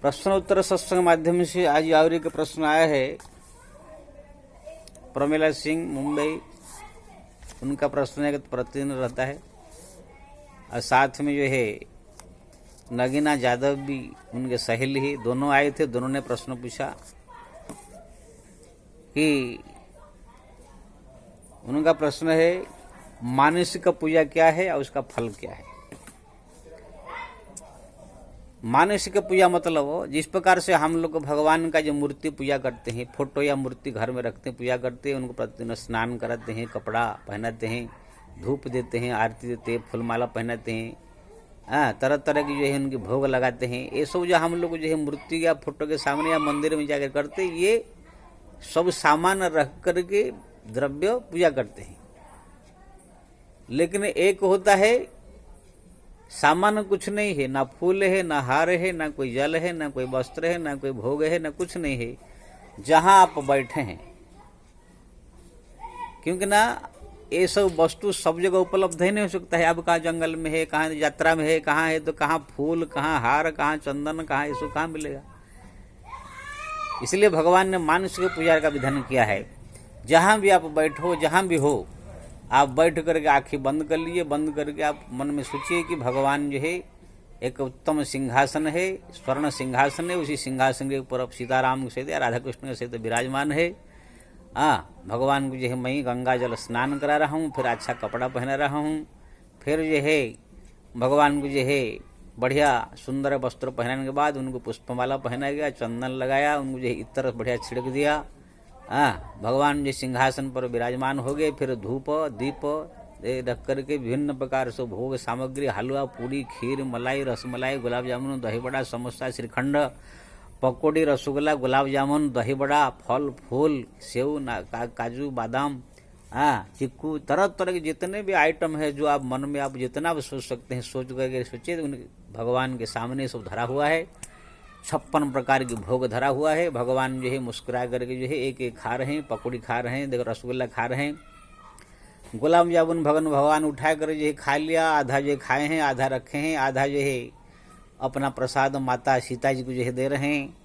प्रश्नोत्तर सत्संग माध्यम से आज और एक प्रश्न आया है। प्रमिला सिंह मुंबई, उनका प्रश्न है कि प्रतिदिन रहता है और साथ में जो है नगीना यादव भी उनके सहेली ही, दोनों आए थे। दोनों ने प्रश्न पूछा कि उनका प्रश्न है मानसिक पूजा क्या है और उसका फल क्या है। मानसिक पूजा मतलब जिस प्रकार से हम लोग भगवान का जो मूर्ति पूजा करते हैं, फोटो या मूर्ति घर में रखते हैं, पूजा करते हैं, उनको प्रतिदिन स्नान कराते हैं, कपड़ा पहनाते हैं, धूप देते हैं, आरती देते हैं, फूलमाला पहनाते हैं, तरह तरह की जो है उनके भोग लगाते हैं। ये सब जो हम लोग जो है मूर्ति या फोटो के सामने या मंदिर में जाकर करते, ये सब सामान रख करके द्रव्य पूजा करते हैं। लेकिन एक होता है सामान कुछ नहीं है, ना फूल है, ना हार है, ना कोई जल है, ना कोई वस्त्र है, ना कोई भोग है, ना कुछ नहीं है। जहां आप बैठे हैं, क्योंकि ना ये सब वस्तु सब जगह उपलब्ध ही नहीं हो सकता है। अब कहाँ जंगल में है, कहाँ यात्रा में है, कहाँ है तो कहाँ फूल, कहाँ हार, कहाँ चंदन, कहाँ ये सब कहाँ मिलेगा। इसलिए भगवान ने मानसिक पूजा का विधान किया है। जहां भी आप बैठो, जहां भी हो, आप बैठ करके आंखें बंद कर लीजिए। बंद करके आप मन में सोचिए कि भगवान जो है एक उत्तम सिंहासन है, स्वर्ण सिंहासन है। उसी सिंहासन के ऊपर अब सीताराम के सहित, राधा कृष्ण के सहित विराजमान है। भगवान को जो है मैं गंगा जल स्नान करा रहा हूँ, फिर अच्छा कपड़ा पहना रहा हूँ, फिर जो है भगवान को जो है बढ़िया सुंदर वस्त्र पहनाने के बाद उनको पुष्पमाला पहनाया गया, चंदन लगाया, उनको जो है इत्र बढ़िया छिड़क दिया। भगवान जी सिंहासन पर विराजमान हो गए। फिर धूप दीप रख करके विभिन्न प्रकार से भोग सामग्री, हलवा, पूरी, खीर, मलाई, रसमलाई, गुलाब जामुन, दही बड़ा, समोसा, श्रीखंड, पकौड़ी, रसगुल्ला, गुलाब जामुन, दही बड़ा, फल फूल, सेव, काजू, बादाम, चिक्कू, तरह तरह के जितने भी आइटम है जो आप मन में आप जितना भी सोच सकते हैं, सोच करके सोचिए। भगवान के सामने सब धरा हुआ है। 56 प्रकार के भोग धरा हुआ है। भगवान जो है मुस्कुरा करके जो है एक एक खा रहे हैं, पकौड़ी खा रहे हैं, देखो रसगुल्ला खा रहे हैं, गुलाब जामुन भगवान उठा कर जो है खा लिया। आधा जो खाए हैं, आधा रखे हैं, आधा जो है अपना प्रसाद माता सीता जी को जो है दे रहे हैं।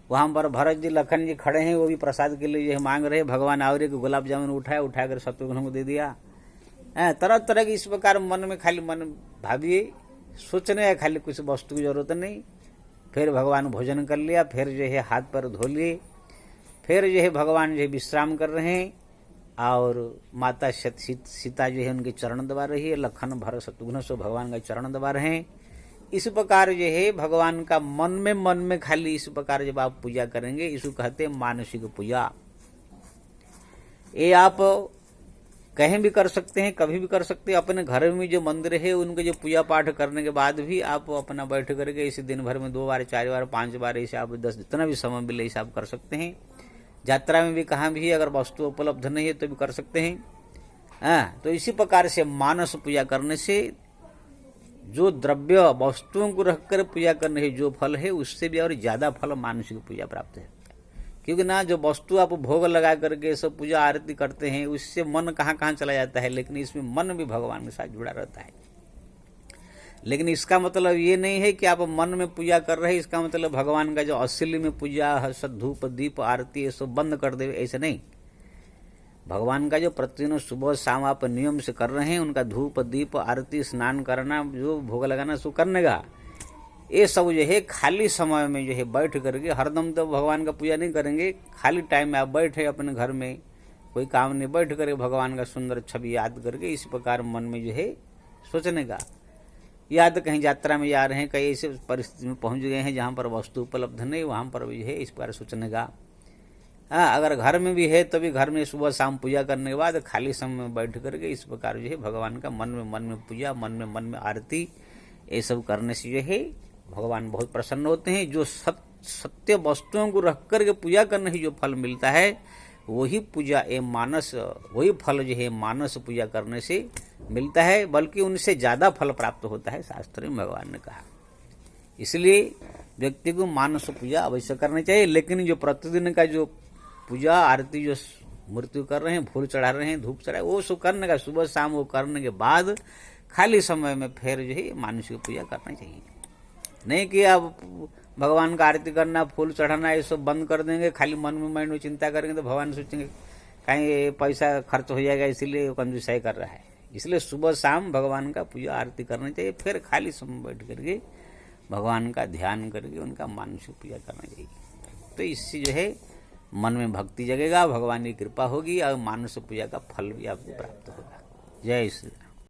वहाँ पर भरत जी, लखन जी खड़े हैं, वो भी प्रसाद के लिए जो है मांग रहे हैं। भगवान आवरे को गुलाब जामुन उठा कर शत्रुघ्न को दे दिया। तरह तरह की इस प्रकार मन में खाली मन भाविए, सोचने है, खाली कुछ वस्तु की जरूरत नहीं। फिर भगवान भोजन कर लिया, फिर जो है हाथ पर धो लिए, फिर जो है भगवान जो है विश्राम कर रहे हैं और माता सीता जो है उनके चरण दबा रही है। लखन भरत शत्रुघ्न से भगवान का चरण दबा रहे हैं। इस प्रकार जो है भगवान का मन में खाली इस प्रकार जब आप पूजा करेंगे, इसको कहते हैं मानसिक पूजा। ये आप कहीं भी कर सकते हैं, कभी भी कर सकते हैं। अपने घर में जो मंदिर है उनके जो पूजा पाठ करने के बाद भी आप अपना बैठ करके इसे दिन भर में 2 बार 4 बार 5 बार ऐसे आप 10 जितना भी समय मिले इसे आप कर सकते हैं। यात्रा में भी कहाँ भी अगर वस्तु उपलब्ध नहीं है तो भी कर सकते हैं। तो इसी प्रकार से मानस पूजा करने से जो द्रव्य वस्तुओं को रखकर पूजा करने से जो फल है, उससे भी और ज्यादा फल मानसिक पूजा प्राप्त है। क्योंकि ना जो वस्तु आप भोग लगा करके सब पूजा आरती करते हैं, उससे मन कहाँ कहाँ चला जाता है, लेकिन इसमें मन भी भगवान के साथ जुड़ा रहता है। लेकिन इसका मतलब ये नहीं है कि आप मन में पूजा कर रहे हैं, इसका मतलब भगवान का जो असली में पूजा है, धूप दीप आरती ये सब बंद कर दे, ऐसे नहीं। भगवान का जो प्रतिदिन सुबह शाम आप नियम से कर रहे हैं, उनका धूप दीप आरती स्नान करना, जो भोग लगाना सो करने का, ये सब जो है खाली समय में जो है बैठ करके, हरदम तो भगवान का पूजा नहीं करेंगे। खाली टाइम में आप बैठे अपने घर में, कोई काम नहीं, बैठ करके भगवान का सुंदर छवि याद करके इस प्रकार मन में जो है सोचने का। याद कहीं यात्रा में जा रहे हैं, कहीं ऐसे परिस्थिति में पहुंच गए हैं जहाँ पर वस्तु उपलब्ध नहीं, वहाँ पर भी जो है इस प्रकार सोचने का। अगर घर में भी है तो भी घर में सुबह शाम पूजा करने के बाद खाली समय में बैठ करके इस प्रकार जो है भगवान का मन में पूजा, मन में आरती, ये सब करने से जो है भगवान बहुत प्रसन्न होते हैं। जो सत्य वस्तुओं को रख करके पूजा करने से जो फल मिलता है, वही पूजा वही फल जो है मानस पूजा करने से मिलता है, बल्कि उनसे ज्यादा फल प्राप्त होता है, शास्त्र में भगवान ने कहा। इसलिए व्यक्ति को मानस पूजा अवश्य करनी चाहिए। लेकिन जो प्रतिदिन का जो पूजा आरती जो मूर्ति कर रहे हैं, फूल चढ़ा रहे हैं, धूप चढ़ा, वो सब करने का सुबह शाम वो करने के बाद खाली समय में फिर जो है मानसिक पूजा करना चाहिए। नहीं कि आप भगवान का आरती करना, फूल चढ़ाना, ये सब बंद कर देंगे, खाली मन में माइंड में चिंता करेंगे तो भगवान सोचेंगे कहीं ये पैसा खर्च हो जाएगा, इसीलिए कंजूसाई कर रहा है। इसलिए सुबह शाम भगवान का पूजा आरती करनी चाहिए, फिर खाली समय बैठ करके भगवान का ध्यान करके उनका मानसिक पूजा करना चाहिए। तो इससे जो है मन में भक्ति जगेगा, भगवान की कृपा होगी और मानसिक पूजा का फल भी आपको प्राप्त होगा। जय श्री राम।